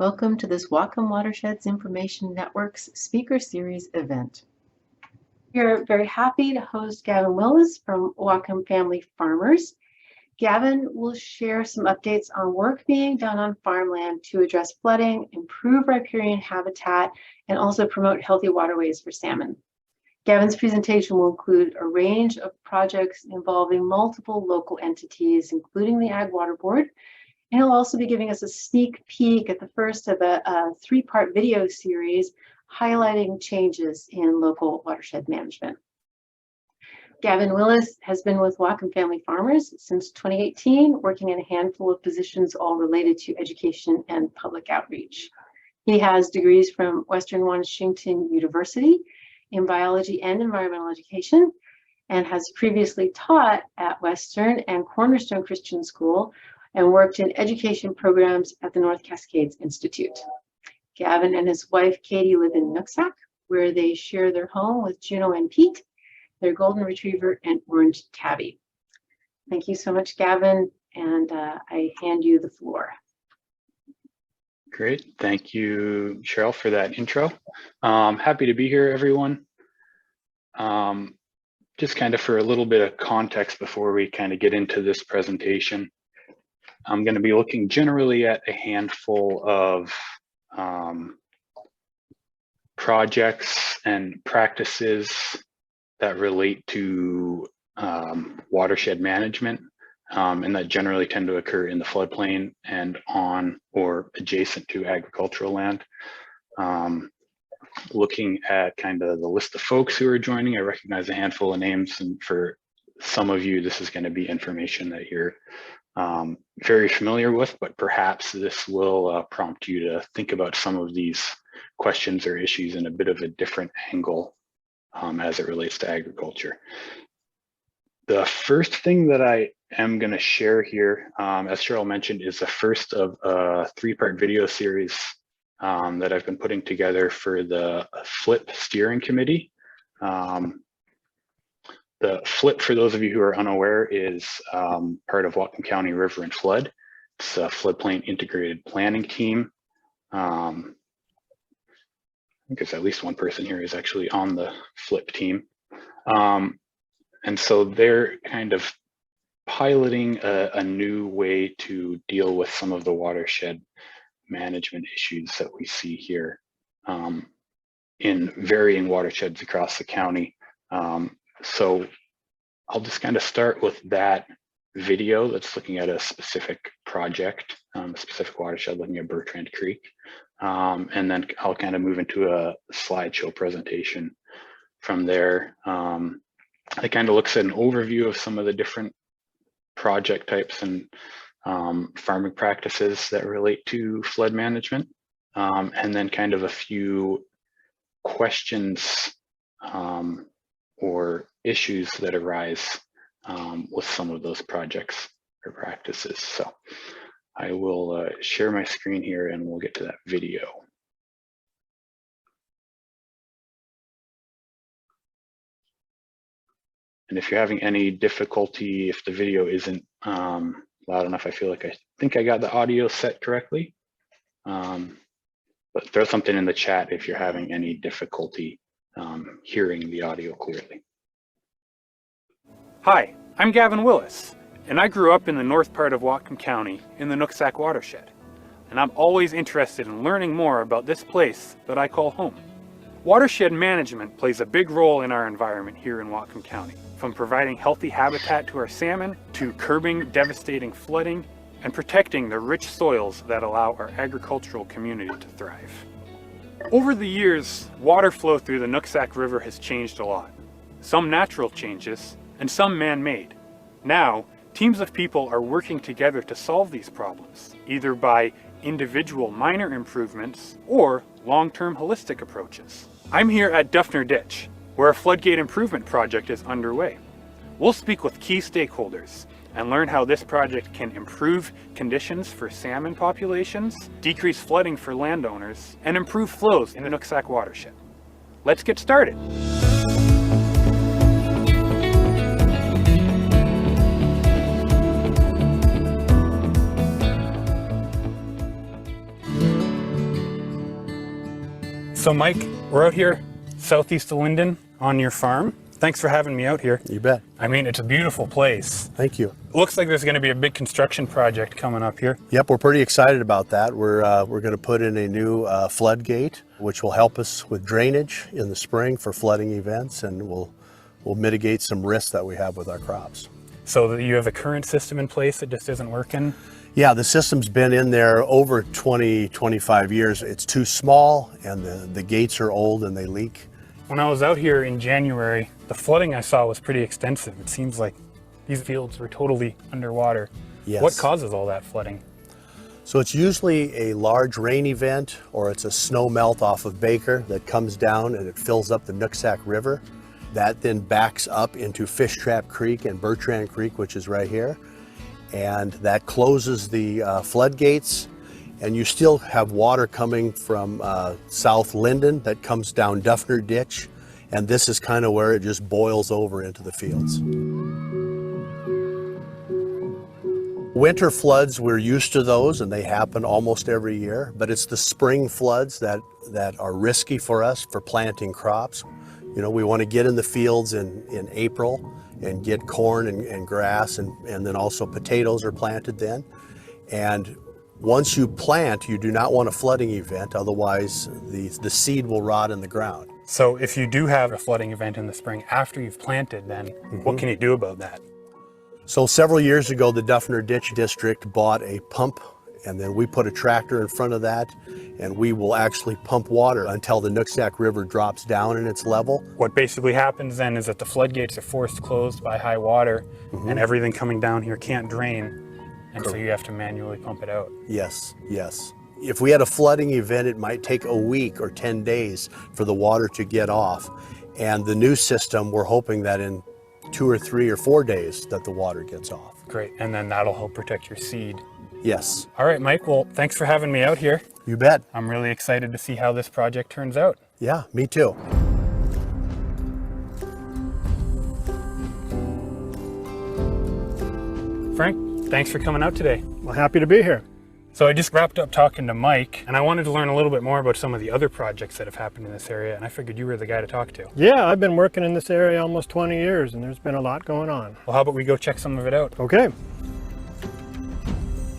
Welcome to this Whatcom Watersheds Information Network's Speaker Series event. We are very happy to host Gavin Willis from Whatcom Family Farmers. Gavin will share some updates on work being done on farmland to address flooding, improve riparian habitat, and also promote healthy waterways for salmon. Gavin's presentation will include a range of projects involving multiple local entities, including the Ag Water Board, and he'll also be giving us a sneak peek at the first of a three-part video series highlighting changes in local watershed management. Gavin Willis has been with Whatcom Family Farmers since 2018, working in a handful of positions all related to education and public outreach. He has degrees from Western Washington University in biology and environmental education, and has previously taught at Western and Cornerstone Christian School, and worked in education programs at the North Cascades Institute. Gavin and his wife, Katie, live in Nooksack, where they share their home with Juno and Pete, their golden retriever and orange tabby. Thank you so much, Gavin, and I hand you the floor. Great, thank you, Cheryl, for that intro. Happy to be here, everyone. Just kind of for a little bit of context before we kind of get into this presentation. I'm going to be looking generally at a handful of projects and practices that relate to watershed management, and that generally tend to occur in the floodplain and on or adjacent to agricultural land. Looking at kind of the list of folks who are joining, I recognize a handful of names, and for some of you, this is going to be information that you're very familiar with, but perhaps this will prompt you to think about some of these questions or issues in a bit of a different angle as it relates to agriculture. The first thing that I am going to share here, as Cheryl mentioned, is the first of a three-part video series that I've been putting together for the FLIP steering committee. The FLIP, for those of you who are unaware, is part of Whatcom County River and Flood. It's a floodplain integrated planning team. I think there's at least one person here who's actually on the FLIP team. And so they're kind of piloting a new way to deal with some of the watershed management issues that we see here in varying watersheds across the county. So I'll just kind of start with that video that's looking at a specific project, a specific watershed looking at Bertrand Creek. And then I'll kind of move into a slideshow presentation from there. It kind of looks at an overview of some of the different project types and farming practices that relate to flood management. And then kind of a few questions or issues that arise with some of those projects or practices. So I will share my screen here and we'll get to that video. And if you're having any difficulty, if the video isn't loud enough, I think I got the audio set correctly. But throw something in the chat if you're having any difficulty hearing the audio clearly. Hi, I'm Gavin Willis, and I grew up in the north part of Whatcom County in the Nooksack watershed. And I'm always interested in learning more about this place that I call home. Watershed management plays a big role in our environment here in Whatcom County, from providing healthy habitat to our salmon, to curbing devastating flooding, and protecting the rich soils that allow our agricultural community to thrive. Over the years, water flow through the Nooksack River has changed a lot. Some natural changes, and some man-made. Now, teams of people are working together to solve these problems, either by individual minor improvements or long-term holistic approaches. I'm here at Duffner Ditch, where a floodgate improvement project is underway. We'll speak with key stakeholders and learn how this project can improve conditions for salmon populations, decrease flooding for landowners, and improve flows in the Nooksack watershed. Let's get started. So Mike, we're out here southeast of Linden on your farm. Thanks for having me out here. You bet. I mean, it's a beautiful place. Thank you. It looks like there's going to be a big construction project coming up here. Yep, we're pretty excited about that. We're going to put in a new floodgate, which will help us with drainage in the spring for flooding events, and will mitigate some risks that we have with our crops. So you have a current system in place that just isn't working? Yeah, the system's been in there over 25 years. It's too small, and the gates are old and they leak. When I was out here in January, the flooding I saw was pretty extensive. It seems like these fields were totally underwater. Yes. What causes all that flooding? So it's usually a large rain event, or it's a snow melt off of Baker that comes down and it fills up the Nooksack River. That then backs up into Fish Trap Creek and Bertrand Creek, which is right here. And that closes the floodgates. And you still have water coming from South Linden that comes down Duffner Ditch. And this is kind of where it just boils over into the fields. Winter floods, we're used to those, and they happen almost every year. But it's the spring floods that are risky for us for planting crops. You know, we want to get in the fields in April and get corn and grass, and then also potatoes are planted then. And once you plant, you do not want a flooding event, otherwise the seed will rot in the ground. So if you do have a flooding event in the spring after you've planted, then what can you do about that? So several years ago, the Duffner Ditch District bought a pump, and then we put a tractor in front of that, and we will actually pump water until the Nooksack River drops down in its level. What basically happens then is that the floodgates are forced closed by high water, and everything coming down here can't drain. And so you have to manually pump it out. Yes, yes. If we had a flooding event, it might take a week or 10 days for the water to get off. And the new system, we're hoping that in 2 or 3 or 4 days that the water gets off. Great, and then that'll help protect your seed. Yes. All right, Mike, well, thanks for having me out here. You bet. I'm really excited to see how this project turns out. Yeah, me too. Frank, thanks for coming out today. Well, happy to be here. So I just wrapped up talking to Mike, and I wanted to learn a little bit more about some of the other projects that have happened in this area, and I figured you were the guy to talk to. Yeah, I've been working in this area almost 20 years, and there's been a lot going on. Well, how about we go check some of it out? Okay.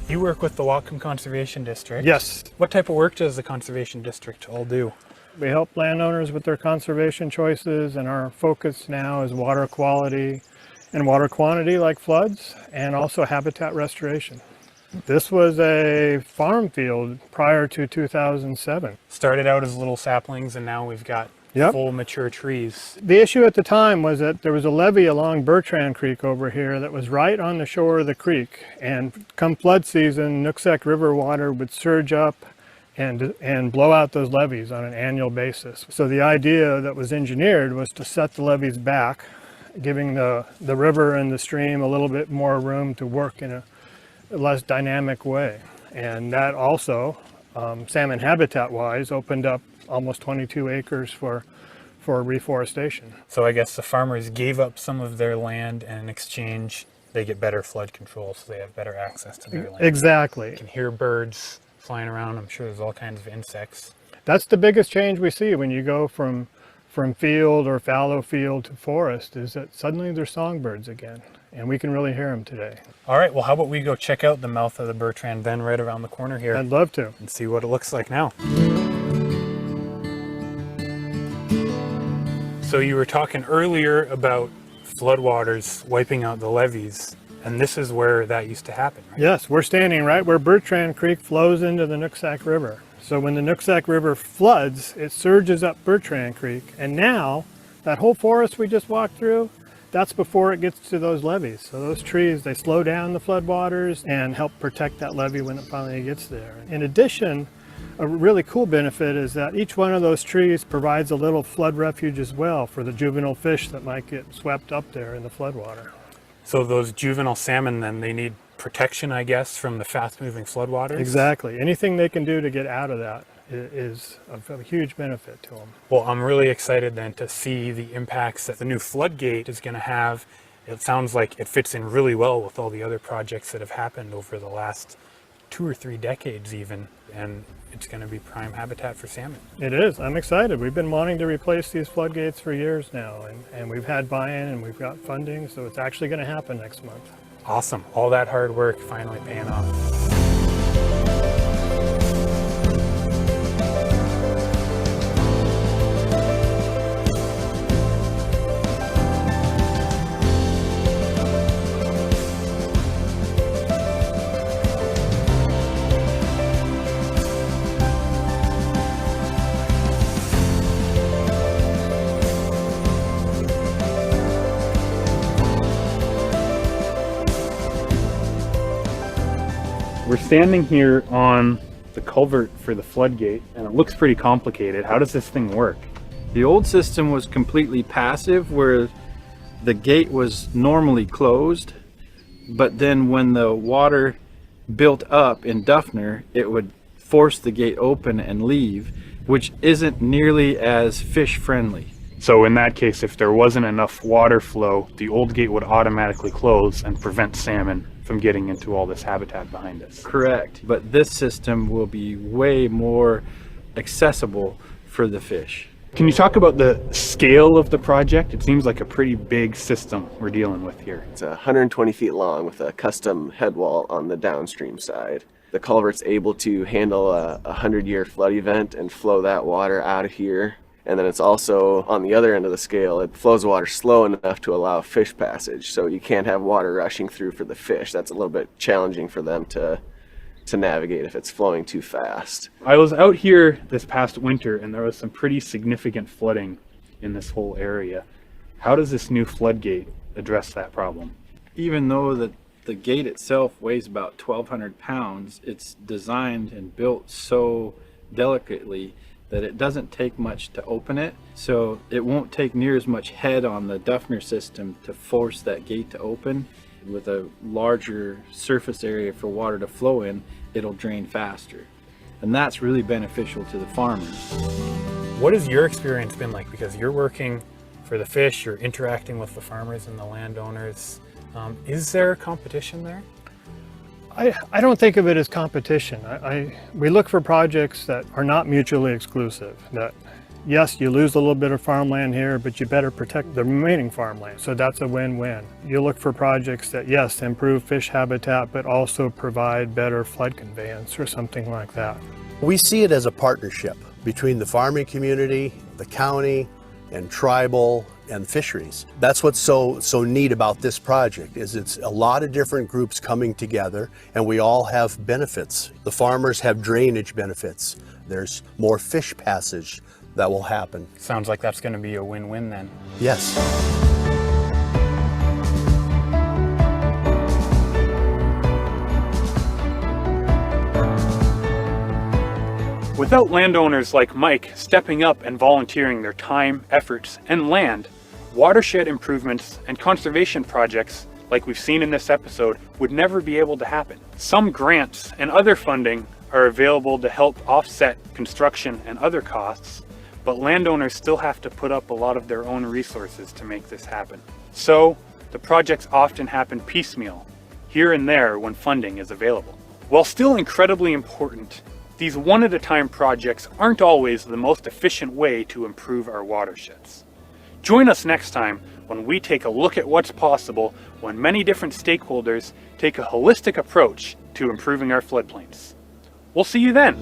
You work with the Whatcom Conservation District. Yes, What type of work does the Conservation District all do? we help landowners with their conservation choices, and our focus now is water quality and water quantity, like floods, and also habitat restoration. This was a farm field prior to 2007. Started out as little saplings, and now we've got Yep. full mature trees. The issue at the time was that there was a levee along Bertrand Creek over here that was right on the shore of the creek, and come flood season, Nooksack River water would surge up and blow out those levees on an annual basis. So the idea that was engineered was to set the levees back, giving the river and the stream a little bit more room to work in a less dynamic way. And that also, salmon habitat wise, opened up almost 22 acres for reforestation. So I guess the farmers gave up some of their land, and in exchange, they get better flood control, so they have better access to their land. Exactly. You can hear birds flying around. I'm sure there's all kinds of insects. That's the biggest change we see when you go from field or fallow field to forest, is that suddenly there's songbirds again, and we can really hear them today. All right, well, how about we go check out the mouth of the Bertrand then right around the corner here I'd love to. and see what it looks like now. So you were talking earlier about floodwaters wiping out the levees, and this is where that used to happen, right? Yes, we're standing right where Bertrand Creek flows into the Nooksack River. So when the Nooksack River floods, it surges up Bertrand Creek, and now that whole forest we just walked through, that's before it gets to those levees. So those trees, they slow down the floodwaters and help protect that levee when it finally gets there. In addition, a really cool benefit is that each one of those trees provides a little flood refuge as well for the juvenile fish that might get swept up there in the floodwater. So those juvenile salmon then, they need protection, I guess, from the fast-moving floodwaters? Exactly. Anything they can do to get out of that is of a huge benefit to them. Well, I'm really excited then to see the impacts that the new floodgate is going to have. It sounds like it fits in really well with all the other projects that have happened over the last 2 or 3 decades even. and it's going to be prime habitat for salmon. It is. I'm excited. We've been wanting to replace these floodgates for years now, and we've had buy-in and we've got funding, so it's actually going to happen next month. Awesome. All that hard work finally paying off. We're standing here on the culvert for the floodgate, and it looks pretty complicated. How does this thing work? The old system was completely passive, where the gate was normally closed, but then when the water built up in Duffner, it would force the gate open and leave, which isn't nearly as fish friendly. So in that case, if there wasn't enough water flow, the old gate would automatically close and prevent salmon from getting into all this habitat behind us. Correct, but this system will be way more accessible for the fish. Can you talk about the scale of the project? It seems like a pretty big system we're dealing with here. It's 120 feet long with a custom head wall on the downstream side. The culvert's able to handle a 100-year flood event and flow that water out of here. And then it's also on the other end of the scale, it flows water slow enough to allow fish passage. So you can't have water rushing through for the fish. That's a little bit challenging for them to navigate if it's flowing too fast. I was out here this past winter and there was some pretty significant flooding in this whole area. How does this new floodgate address that problem? Even though the gate itself weighs about 1,200 pounds, it's designed and built so delicately that it doesn't take much to open it, so it won't take near as much head on the Duffner system to force that gate to open. With a larger surface area for water to flow in, it'll drain faster. And that's really beneficial to the farmers. What has your experience been like? Because you're working for the fish, you're interacting with the farmers and the landowners. Is there competition there? I don't think of it as competition. We look for projects that are not mutually exclusive. That yes, you lose a little bit of farmland here, but you better protect the remaining farmland. So that's a win-win. You look for projects that yes, improve fish habitat, but also provide better flood conveyance or something like that. We see it as a partnership between the farming community, the county, and tribal and fisheries. That's what's so neat about this project is it's a lot of different groups coming together and we all have benefits. The farmers have drainage benefits. There's more fish passage that will happen. Sounds like that's going to be a win-win then. Yes. Without landowners like Mike stepping up and volunteering their time, efforts, and land, watershed improvements and conservation projects like we've seen in this episode would never be able to happen. Some grants and other funding are available to help offset construction and other costs, but landowners still have to put up a lot of their own resources to make this happen. So the projects often happen piecemeal, here and there when funding is available. While still incredibly important, these one-at-a-time projects aren't always the most efficient way to improve our watersheds. Join us next time when we take a look at what's possible when many different stakeholders take a holistic approach to improving our floodplains. We'll see you then.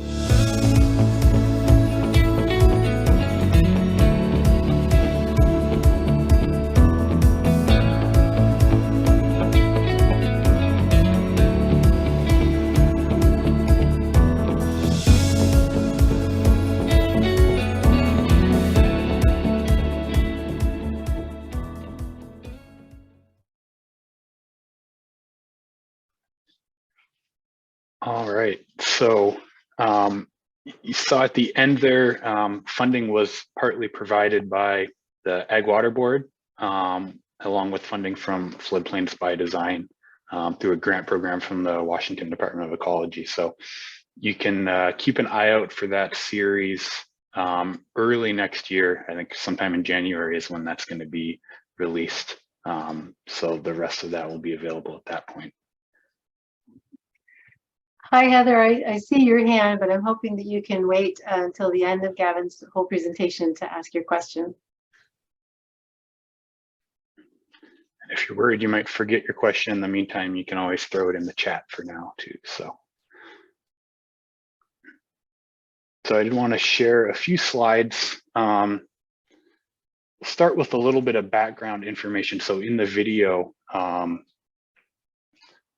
All right, so you saw at the end there, funding was partly provided by the Ag Water Board, along with funding from Floodplains by Design through a grant program from the Washington Department of Ecology. So you can keep an eye out for that series early next year. I think sometime in January is when that's going to be released. So the rest of that will be available at that point. Hi, Heather. I see your hand, but I'm hoping that you can wait until the end of Gavin's whole presentation to ask your question. And if you're worried you might forget your question in the meantime, you can always throw it in the chat for now too. So I did want to share a few slides. Start with a little bit of background information. So in the video,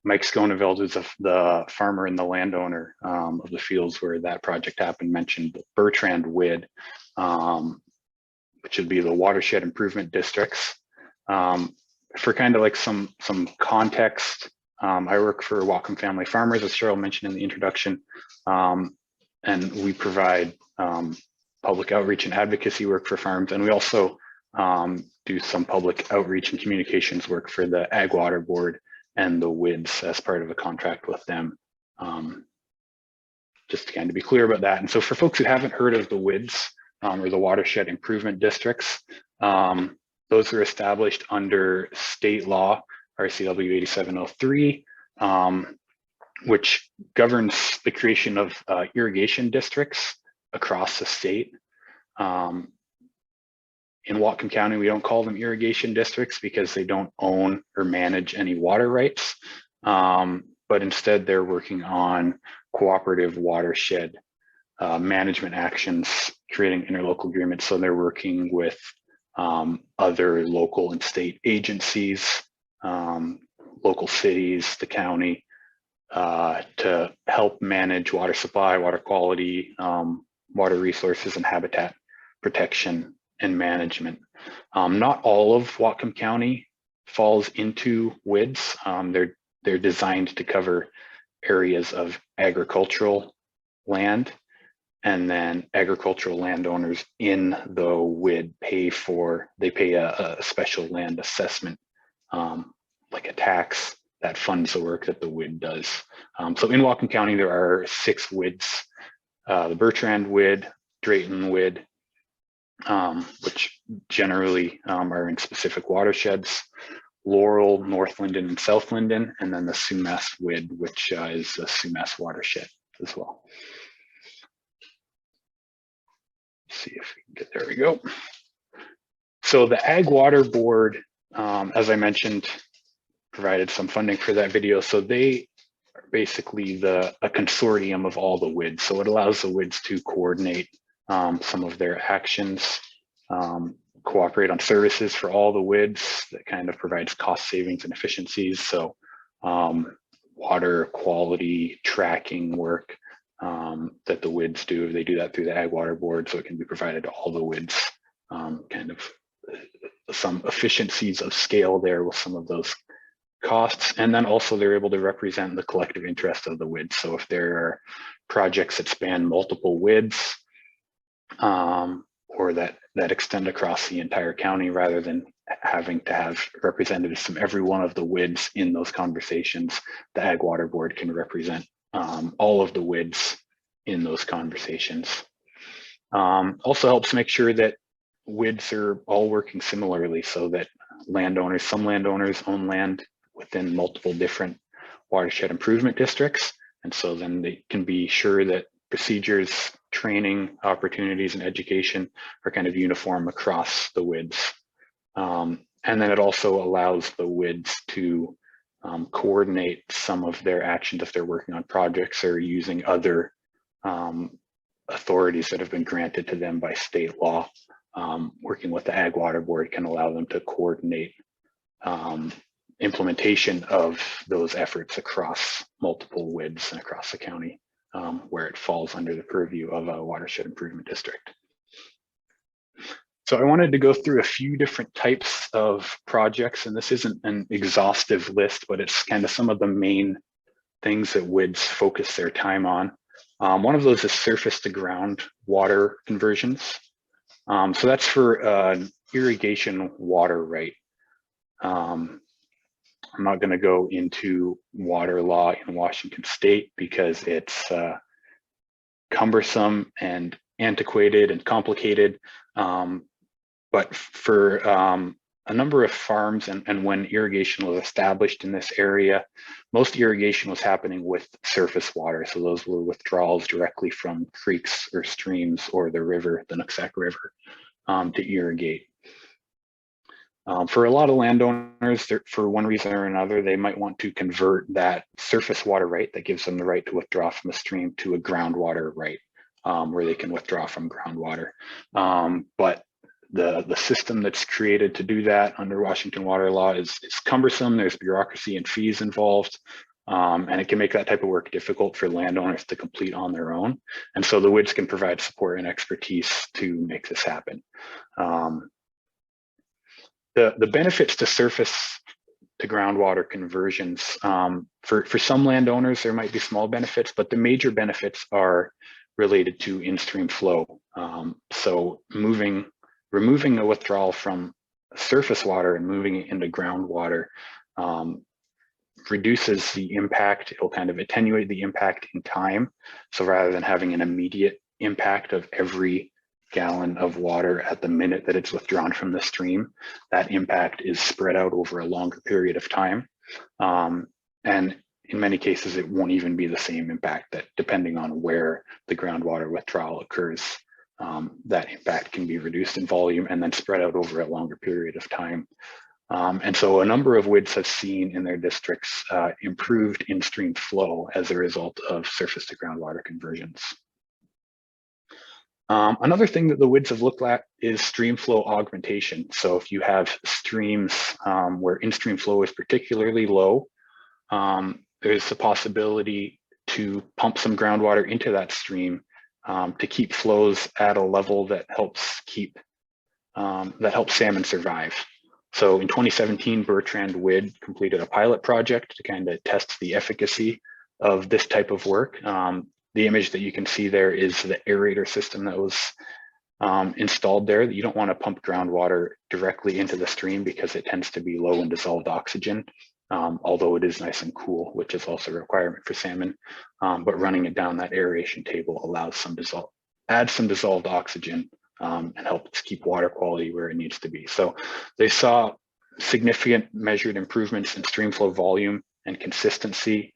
Mike Skoneveld, who's the farmer and the landowner of the fields where that project happened, mentioned the Bertrand WID, which would be the watershed improvement districts. For kind of like some context, I work for Whatcom Family Farmers, as Cheryl mentioned in the introduction, and we provide public outreach and advocacy work for farms, and we also do some public outreach and communications work for the Ag Water Board and the WIDs as part of a contract with them. Just to kind of be clear about that. And so for folks who haven't heard of the WIDs or the watershed improvement districts, those were established under state law, RCW 8703, which governs the creation of irrigation districts across the state. In Whatcom County, we don't call them irrigation districts because they don't own or manage any water rights, but instead they're working on cooperative watershed management actions, creating interlocal agreements. So they're working with other local and state agencies, local cities, the county, to help manage water supply, water quality, water resources, and habitat protection and management. Not all of Whatcom County falls into WIDs. They're designed to cover areas of agricultural land, and then agricultural landowners in the WID pay a special land assessment, like a tax that funds the work that the WID does. So in Whatcom County, there are 6 WIDs, the Bertrand WID, Drayton WID, which generally are in specific watersheds, Laurel, North Linden, and South Linden, and then the Sumas WID, which is a Sumas watershed as well. Let's see if we can get, there we go. So the Ag Water Board, as I mentioned, provided some funding for that video. So they are basically a consortium of all the WIDs. So it allows the WIDs to coordinate some of their actions, cooperate on services for all the WIDs that kind of provides cost savings and efficiencies. So water quality tracking work that the WIDs do, they do that through the Ag Water Board, so it can be provided to all the WIDs. Kind of some efficiencies of scale there with some of those costs. And then also they're able to represent the collective interest of the WIDs. So if there are projects that span multiple WIDs, or that extend across the entire county, rather than having to have representatives from every one of the WIDs in those conversations, the Ag Water Board can represent all of the WIDs in those conversations. Also helps make sure that WIDs are all working similarly, so that some landowners own land within multiple different watershed improvement districts. And so then they can be sure that procedures, training, opportunities, and education are kind of uniform across the WIDs. And then it also allows the WIDs to coordinate some of their actions if they're working on projects or using other authorities that have been granted to them by state law. Working with the Ag Water Board can allow them to coordinate implementation of those efforts across multiple WIDs and across the county, where it falls under the purview of a watershed improvement district. So I wanted to go through a few different types of projects, and this isn't an exhaustive list, but it's kind of some of the main things that WIDs focus their time on. One of those is surface to ground water conversions. So that's for irrigation water right. I'm not going to go into water law in Washington State because it's cumbersome and antiquated and complicated. But for a number of farms, and when irrigation was established in this area, most irrigation was happening with surface water. So those were withdrawals directly from creeks or streams or the river, the Nooksack River, to irrigate. For a lot of landowners, for one reason or another, they might want to convert that surface water right that gives them the right to withdraw from a stream to a groundwater right, where they can withdraw from groundwater. But the system that's created to do that under Washington water law is cumbersome. There's bureaucracy and fees involved, and it can make that type of work difficult for landowners to complete on their own. And so the WIDs can provide support and expertise to make this happen. The benefits to surface to groundwater conversions, for some landowners, there might be small benefits, but the major benefits are related to in-stream flow. So removing a withdrawal from surface water and moving it into groundwater reduces the impact. It'll kind of attenuate the impact in time. So rather than having an immediate impact of every gallon of water at the minute that it's withdrawn from the stream, that impact is spread out over a longer period of time. And in many cases, it won't even be the same impact, that depending on where the groundwater withdrawal occurs, that impact can be reduced in volume and then spread out over a longer period of time. And so a number of WIDs have seen in their districts improved in-stream flow as a result of surface to groundwater conversions. Another thing that the WIDs have looked at is stream flow augmentation. So if you have streams where in-stream flow is particularly low, there's the possibility to pump some groundwater into that stream to keep flows at a level that helps salmon survive. So in 2017, Bertrand WID completed a pilot project to kind of test the efficacy of this type of work. The image that you can see there is the aerator system that was installed there. You don't want to pump groundwater directly into the stream because it tends to be low in dissolved oxygen, although it is nice and cool, which is also a requirement for salmon. But running it down that aeration table allows adds some dissolved oxygen and helps keep water quality where it needs to be. So they saw significant measured improvements in stream flow volume and consistency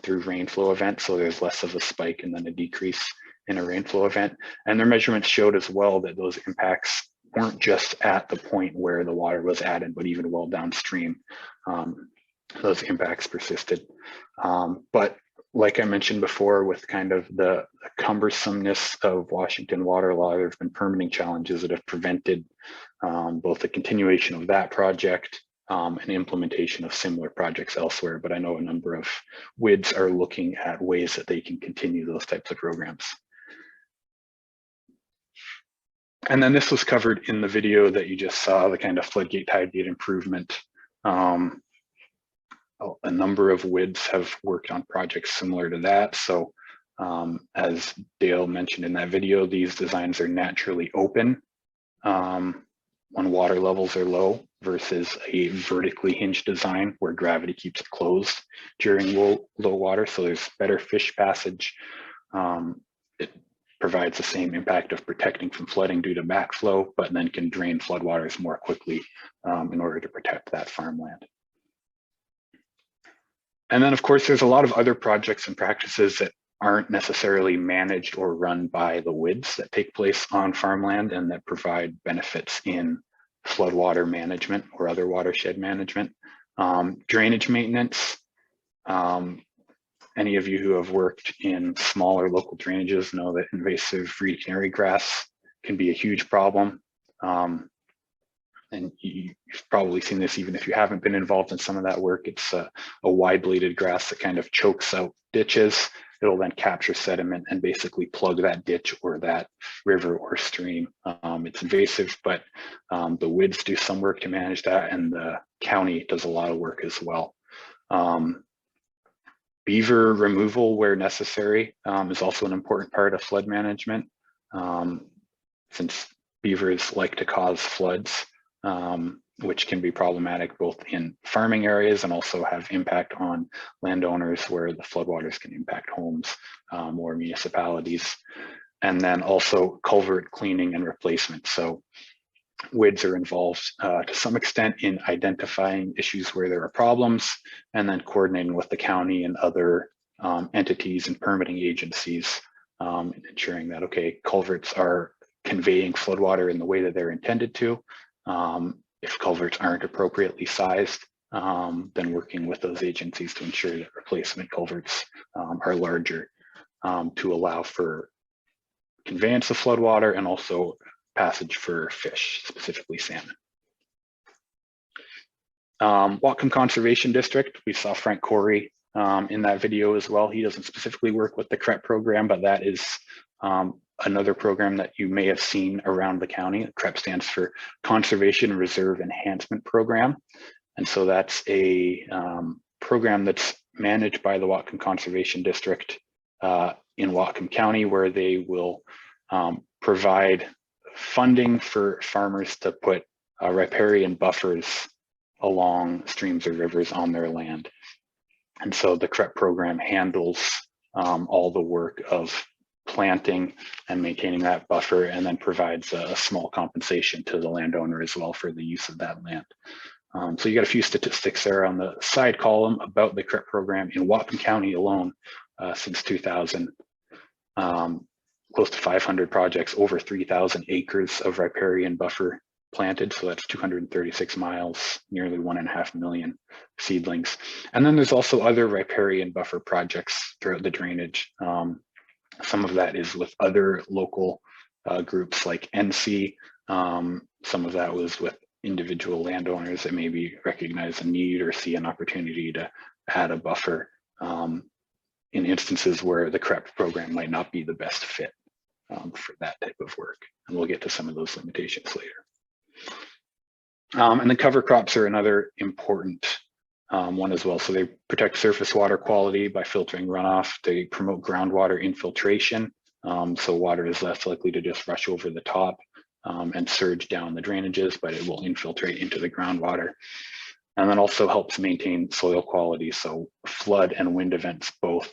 through rainflow events. So there's less of a spike and then a decrease in a rainflow event. And their measurements showed as well that those impacts weren't just at the point where the water was added, but even well downstream, those impacts persisted. But like I mentioned before, with kind of the cumbersomeness of Washington water law, there have been permitting challenges that have prevented both the continuation of that project and implementation of similar projects elsewhere. But I know a number of WIDs are looking at ways that they can continue those types of programs. And then this was covered in the video that you just saw, the kind of floodgate tide gate improvement. A number of WIDs have worked on projects similar to that. So as Dale mentioned in that video, these designs are naturally open when water levels are low versus a vertically hinged design where gravity keeps it closed during low water. So there's better fish passage. It provides the same impact of protecting from flooding due to backflow, but then can drain floodwaters more quickly in order to protect that farmland. And then, of course, there's a lot of other projects and practices that aren't necessarily managed or run by the WIDs that take place on farmland and that provide benefits in floodwater management or other watershed management. Drainage maintenance. Any of you who have worked in smaller local drainages know that invasive reed canary grass can be a huge problem. And you've probably seen this even if you haven't been involved in some of that work. It's a wide-bladed grass that kind of chokes out ditches. It'll then capture sediment and basically plug that ditch or that river or stream. It's invasive, but the WIDs do some work to manage that, and the county does a lot of work as well. Beaver removal where necessary is also an important part of flood management, since beavers like to cause floods, which can be problematic both in farming areas and also have impact on landowners where the floodwaters can impact homes or municipalities. And then also culvert cleaning and replacement. So WIDs are involved to some extent in identifying issues where there are problems, and then coordinating with the county and other entities and permitting agencies, ensuring that, okay, culverts are conveying floodwater in the way that they're intended to. If culverts aren't appropriately sized, then working with those agencies to ensure that replacement culverts are larger to allow for conveyance of floodwater and also passage for fish, specifically salmon. Whatcom Conservation District, we saw Frank Corey in that video as well. He doesn't specifically work with the CREP program, but that is another program that you may have seen around the county. CREP stands for Conservation Reserve Enhancement Program. And so that's a program that's managed by the Whatcom Conservation District in Whatcom County, where they will provide funding for farmers to put riparian buffers along streams or rivers on their land. And so the CREP program handles all the work of planting and maintaining that buffer, and then provides a small compensation to the landowner as well for the use of that land. So you got a few statistics there on the side column about the CREP program in Whatcom County alone since 2000. Close to 500 projects, over 3,000 acres of riparian buffer planted. So that's 236 miles, nearly 1.5 million seedlings. And then there's also other riparian buffer projects throughout the drainage. Some of that is with other local groups like NC. Some of that was with individual landowners that maybe recognize a need or see an opportunity to add a buffer in instances where the CREP program might not be the best fit for that type of work. And we'll get to some of those limitations later. And the cover crops are another important one as well. So they protect surface water quality by filtering runoff. They promote groundwater infiltration. So water is less likely to just rush over the top and surge down the drainages, but it will infiltrate into the groundwater. And then also helps maintain soil quality. So flood and wind events both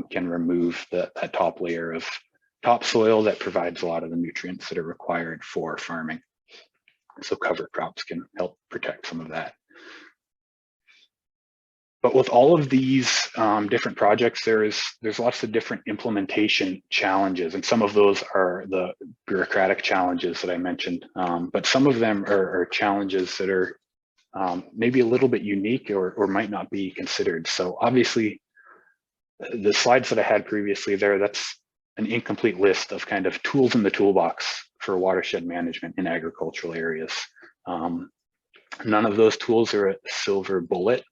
can remove that top layer of topsoil that provides a lot of the nutrients that are required for farming. So cover crops can help protect some of that. But with all of these different projects, there's lots of different implementation challenges, and some of those are the bureaucratic challenges that I mentioned. But some of them are challenges that are maybe a little bit unique or might not be considered. So obviously, the slides that I had previously there, that's an incomplete list of kind of tools in the toolbox for watershed management in agricultural areas. None of those tools are a silver bullet.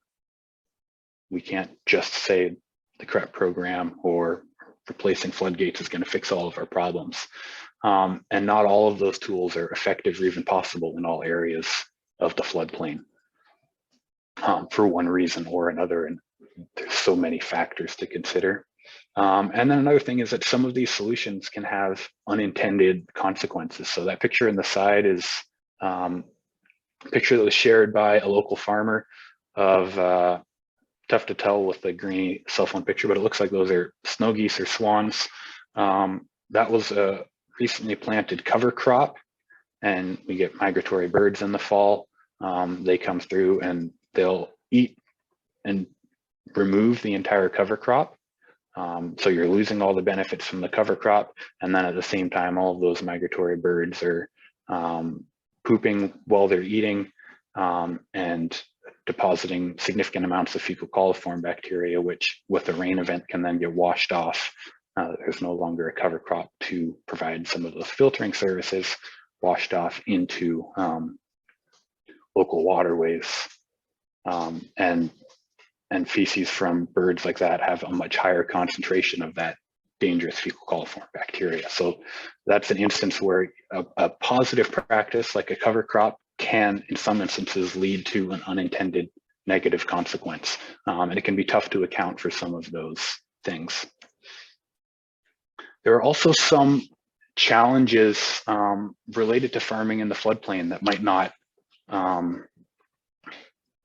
We can't just say the CREP program or replacing floodgates is going to fix all of our problems. And not all of those tools are effective or even possible in all areas of the floodplain for one reason or another. And there's so many factors to consider. And then another thing is that some of these solutions can have unintended consequences. So that picture in the side is a picture that was shared by a local farmer of, tough to tell with the green cell phone picture, but it looks like those are snow geese or swans. That was a recently planted cover crop, and we get migratory birds in the fall. They come through and they'll eat and remove the entire cover crop. So you're losing all the benefits from the cover crop. And then at the same time, all of those migratory birds are pooping while they're eating and depositing significant amounts of fecal coliform bacteria, which with a rain event can then get washed off. There's no longer a cover crop to provide some of those filtering services, washed off into local waterways. And feces from birds like that have a much higher concentration of that dangerous fecal coliform bacteria. So that's an instance where a positive practice like a cover crop can, in some instances, lead to an unintended negative consequence. And it can be tough to account for some of those things. There are also some challenges related to farming in the floodplain that might not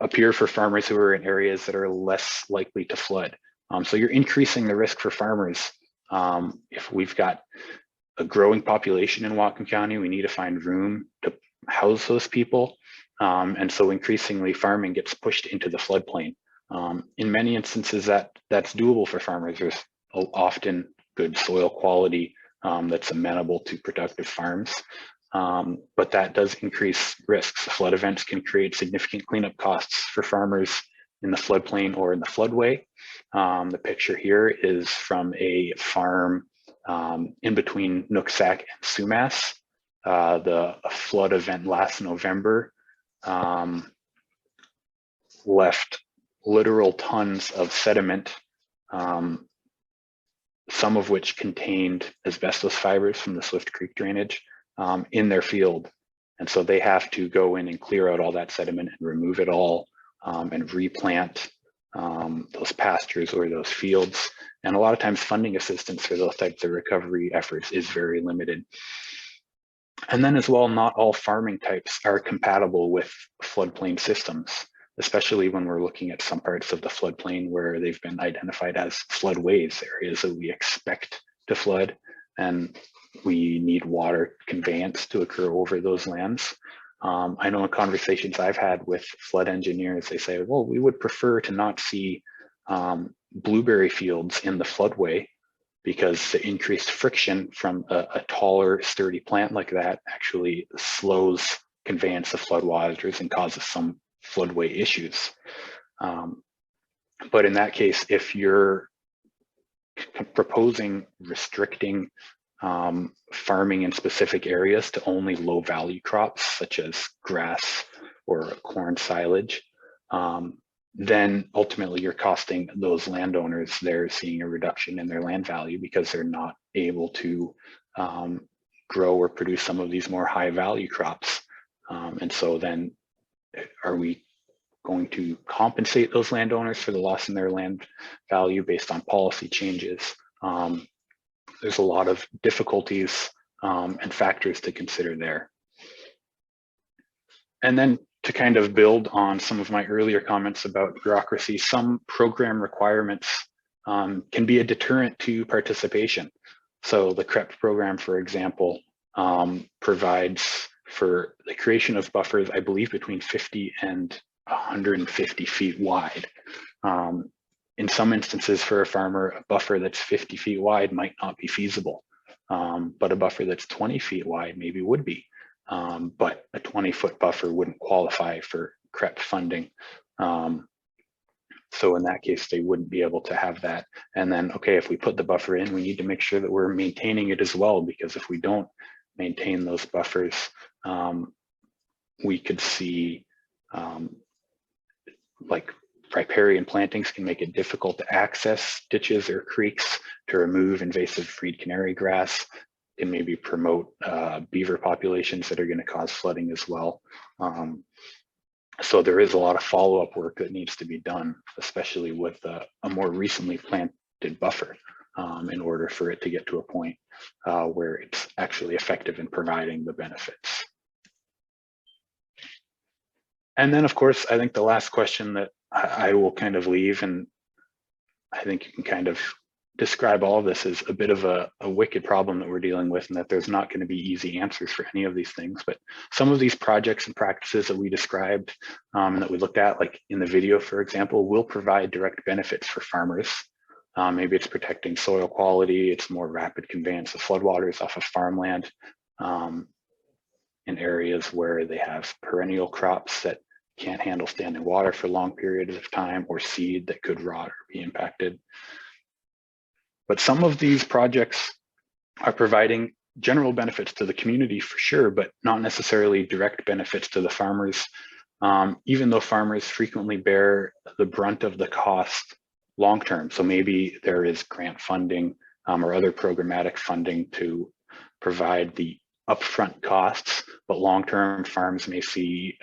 appear for farmers who are in areas that are less likely to flood. So you're increasing the risk for farmers. If we've got a growing population in Whatcom County, we need to find room to house those people. And so increasingly farming gets pushed into the floodplain. In many instances that's doable for farmers. There's often good soil quality that's amenable to productive farms. But that does increase risks. Flood events can create significant cleanup costs for farmers in the floodplain or in the floodway. The picture here is from a farm in between Nooksack and Sumas. The flood event last November left literal tons of sediment, some of which contained asbestos fibers from the Swift Creek drainage in their field. And so they have to go in and clear out all that sediment and remove it all and replant those pastures or those fields. And a lot of times funding assistance for those types of recovery efforts is very limited. And then as well, not all farming types are compatible with floodplain systems, especially when we're looking at some parts of the floodplain where they've been identified as floodways, areas that we expect to flood, and we need water conveyance to occur over those lands. I know in conversations I've had with flood engineers, they say, well, we would prefer to not see blueberry fields in the floodway, because the increased friction from a taller, sturdy plant like that actually slows conveyance of floodwaters and causes some floodway issues. But in that case, if you're proposing restricting farming in specific areas to only low value crops, such as grass or corn silage, then ultimately you're costing those landowners, they're seeing a reduction in their land value because they're not able to grow or produce some of these more high value crops. And so then are we going to compensate those landowners for the loss in their land value based on policy changes? There's a lot of difficulties and factors to consider there. And then to kind of build on some of my earlier comments about bureaucracy, some program requirements can be a deterrent to participation. So the CREP program, for example, provides for the creation of buffers, I believe, between 50 and 150 feet wide. In some instances for a farmer, a buffer that's 50 feet wide might not be feasible, but a buffer that's 20 feet wide maybe would be. But a 20-foot buffer wouldn't qualify for CREP funding. So in that case, they wouldn't be able to have that. And then, okay, if we put the buffer in, we need to make sure that we're maintaining it as well, because if we don't maintain those buffers, we could see like riparian plantings can make it difficult to access ditches or creeks, to remove invasive reed canary grass, can maybe promote beaver populations that are going to cause flooding as well. So there is a lot of follow-up work that needs to be done, especially with a more recently planted buffer, in order for it to get to a point where it's actually effective in providing the benefits. And then, of course, I think the last question that I will kind of leave, and I think you can kind of describe all of this as a bit of a wicked problem that we're dealing with, and that there's not going to be easy answers for any of these things. But some of these projects and practices that we described and that we looked at, like in the video, for example, will provide direct benefits for farmers. Maybe it's protecting soil quality, it's more rapid conveyance of floodwaters off of farmland in areas where they have perennial crops that can't handle standing water for long periods of time, or seed that could rot or be impacted. But some of these projects are providing general benefits to the community for sure, but not necessarily direct benefits to the farmers, even though farmers frequently bear the brunt of the cost long-term. So maybe there is grant funding or other programmatic funding to provide the upfront costs, but long-term farms may see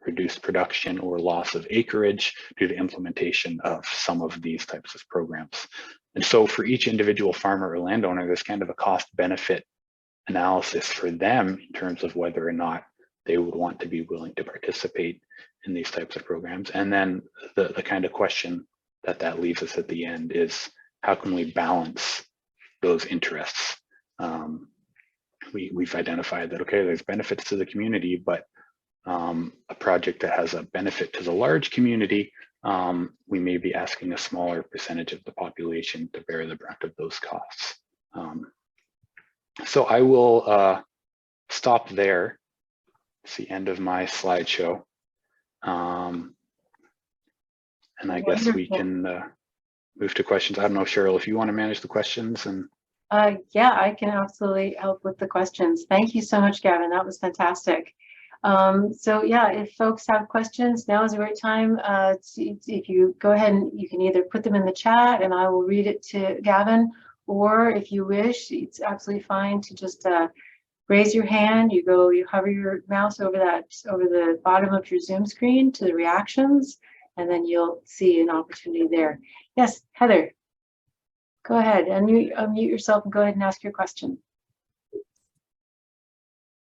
reduced production or loss of acreage due to implementation of some of these types of programs. And so for each individual farmer or landowner, there's kind of a cost benefit analysis for them in terms of whether or not they would want to be willing to participate in these types of programs. And then the kind of question that leaves us at the end is, how can we balance those interests? we've identified that, okay, there's benefits to the community, but a project that has a benefit to the large community, we may be asking a smaller percentage of the population to bear the brunt of those costs. So I will stop there. It's the end of my slideshow. And I guess we can move to questions. I don't know, Cheryl, if you want to manage the questions. And yeah, I can absolutely help with the questions. Thank you so much, Gavin. That was fantastic. So yeah, if folks have questions, now is the right time. If you go ahead and you can either put them in the chat and I will read it to Gavin, or if you wish, it's absolutely fine to just raise your hand. You hover your mouse over the bottom of your Zoom screen to the reactions, and then you'll see an opportunity there. Yes, Heather, go ahead, unmute yourself and go ahead and ask your question.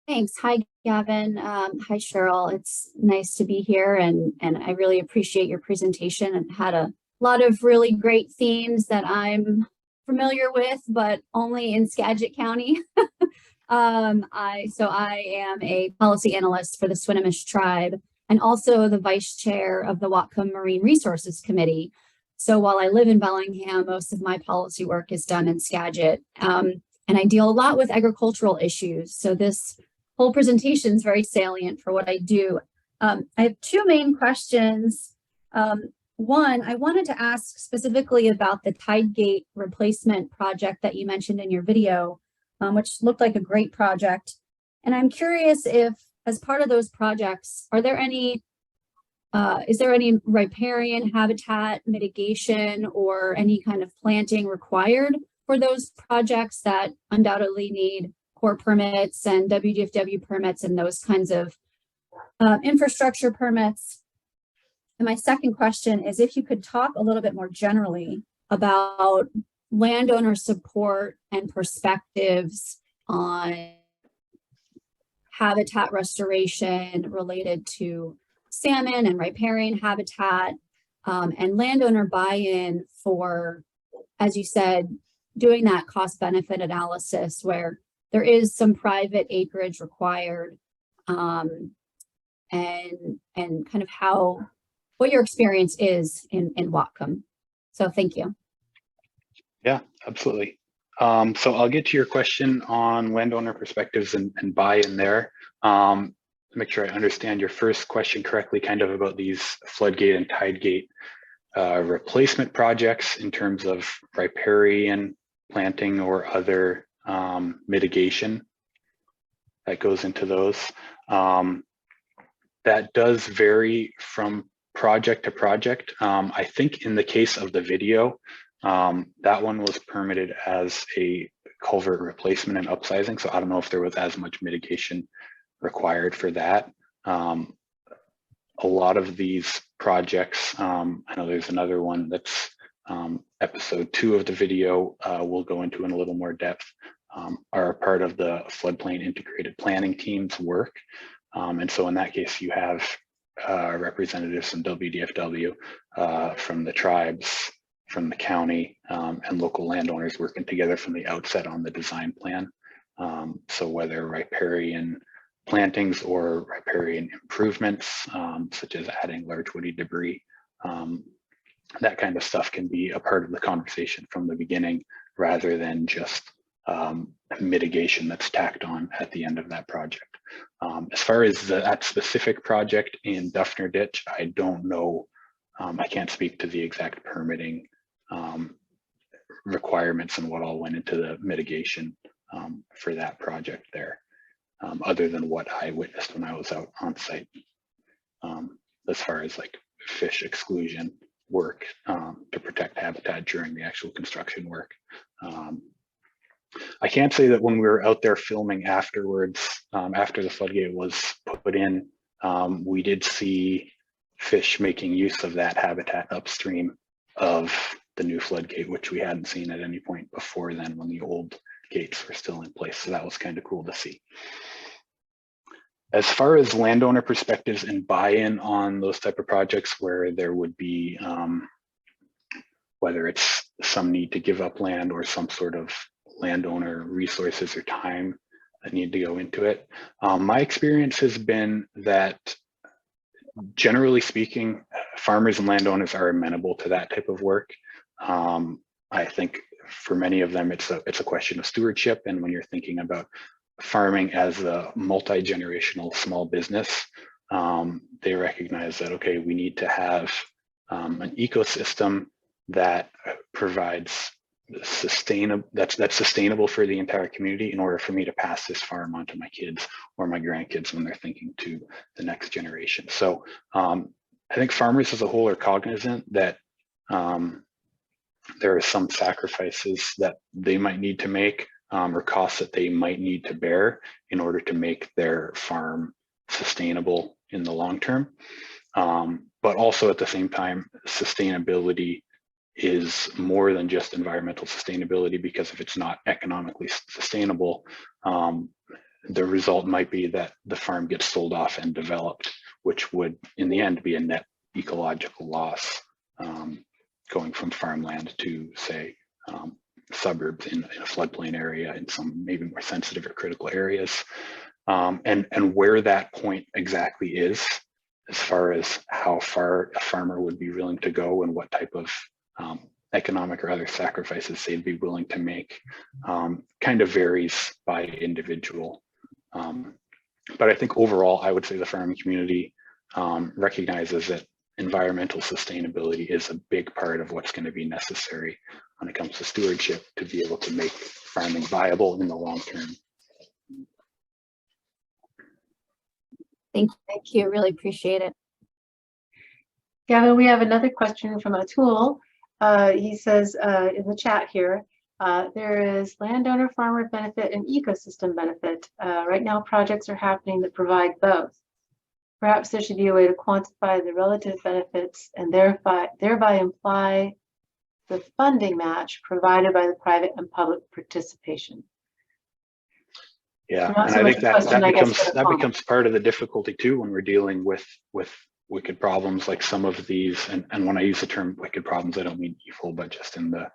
Thanks. Hi, Gavin. Hi, Cheryl. It's nice to be here, and I really appreciate your presentation and had a lot of really great themes that I'm familiar with, but only in Skagit County. I am a policy analyst for the Swinomish tribe and also the vice chair of the Whatcom Marine Resources Committee. So while I live in Bellingham, most of my policy work is done in Skagit, and I deal a lot with agricultural issues. So this whole presentation is very salient for what I do. I have two main questions. One, I wanted to ask specifically about the tide gate replacement project that you mentioned in your video, which looked like a great project. And I'm curious if, as part of those projects, is there any riparian habitat mitigation or any kind of planting required for those projects that undoubtedly need core permits and WDFW permits and those kinds of infrastructure permits? And my second question is if you could talk a little bit more generally about landowner support and perspectives on habitat restoration related to salmon and riparian habitat, and landowner buy-in for, as you said, doing that cost-benefit analysis where there is some private acreage required, and kind of what your experience is in Whatcom. So thank you. yeah, absolutely. So I'll get to your question on landowner perspectives and buy-in there. Make sure I understand your first question correctly, kind of about these floodgate and tidegate replacement projects in terms of riparian planting or other mitigation that goes into those. That does vary from project to project. I think in the case of the video, that one was permitted as a culvert replacement and upsizing. So I don't know if there was as much mitigation required for that. A lot of these projects, I know there's another one that's episode 2 of the video we'll go into in a little more depth, are a part of the floodplain integrated planning team's work. And so in that case, you have representatives from WDFW, from the tribes, from the county, and local landowners working together from the outset on the design plan. So whether riparian plantings or riparian improvements, such as adding large woody debris, that kind of stuff can be a part of the conversation from the beginning, rather than just mitigation that's tacked on at the end of that project. As far as that specific project in Duffner Ditch, I don't know. I can't speak to the exact permitting requirements and what all went into the mitigation for that project there, other than what I witnessed when I was out on site, as far as like fish exclusion work to protect habitat during the actual construction work. I can't say that when we were out there filming afterwards, after the floodgate was put in, we did see fish making use of that habitat upstream of the new floodgate, which we hadn't seen at any point before then when the old gates were still in place. So that was kind of cool to see. As far as landowner perspectives and buy-in on those type of projects where there would be, whether it's some need to give up land or some sort of landowner resources or time that need to go into it. My experience has been that, generally speaking, farmers and landowners are amenable to that type of work. I think for many of them, it's a question of stewardship. And when you're thinking about farming as a multi-generational small business, they recognize that, okay, we need to have an ecosystem that provides that's sustainable for the entire community in order for me to pass this farm on to my kids or my grandkids when they're thinking to the next generation. So I think farmers as a whole are cognizant that there are some sacrifices that they might need to make, or costs that they might need to bear in order to make their farm sustainable in the long term. But also at the same time, sustainability is more than just environmental sustainability, because if it's not economically sustainable, the result might be that the farm gets sold off and developed, which would in the end be a net ecological loss, going from farmland to, say, suburbs in a floodplain area in some maybe more sensitive or critical areas. And where that point exactly is, as far as how far a farmer would be willing to go and what type of economic or other sacrifices they'd be willing to make, kind of varies by individual. But I think overall, I would say the farming community recognizes that environmental sustainability is a big part of what's going to be necessary when it comes to stewardship to be able to make farming viable in the long term. Thank you. Really appreciate it. Gavin, we have another question from Atul. He says in the chat here, there is landowner farmer benefit and ecosystem benefit. Right now, projects are happening that provide both. Perhaps there should be a way to quantify the relative benefits and thereby imply the funding match provided by the private and public participation. Yeah, So and I think that becomes part of the difficulty too when we're dealing with wicked problems like some of these. And when I use the term wicked problems, I don't mean evil, but just in the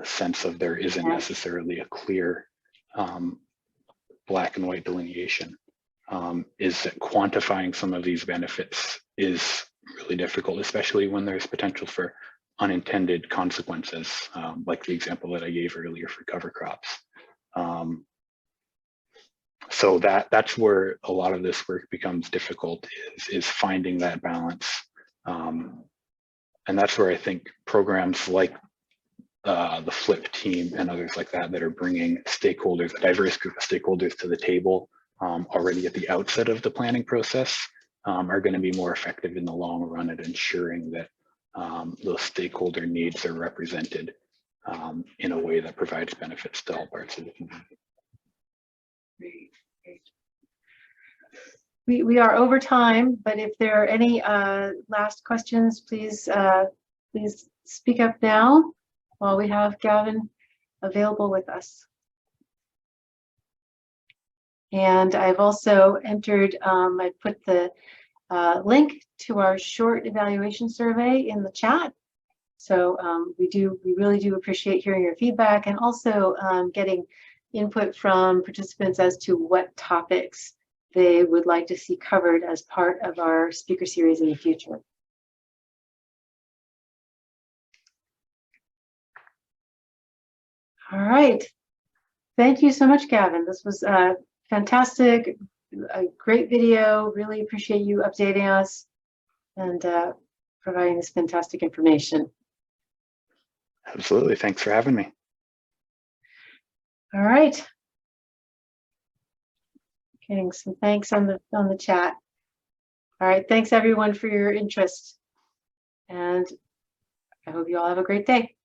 sense of there isn't necessarily a clear black and white delineation. Is that quantifying some of these benefits is really difficult, especially when there's potential for unintended consequences, like the example that I gave earlier for cover crops. So that's where a lot of this work becomes difficult, is finding that balance. And that's where I think programs like the FLIP team and others like that are bringing stakeholders, a diverse group of stakeholders to the table already at the outset of the planning process, are going to be more effective in the long run at ensuring that those stakeholder needs are represented in a way that provides benefits to all parts of the community. Great. We are over time, but if there are any last questions, please speak up now while we have Gavin available with us. And I've also entered, I put the link to our short evaluation survey in the chat. So we really do appreciate hearing your feedback, and also getting input from participants as to what topics they would like to see covered as part of our speaker series in the future. All right. Thank you so much, Gavin. This was fantastic, a great video. Really appreciate you updating us and providing this fantastic information. Absolutely. Thanks for having me. All right. Getting some thanks on the chat. All right. Thanks everyone for your interest, and I hope you all have a great day.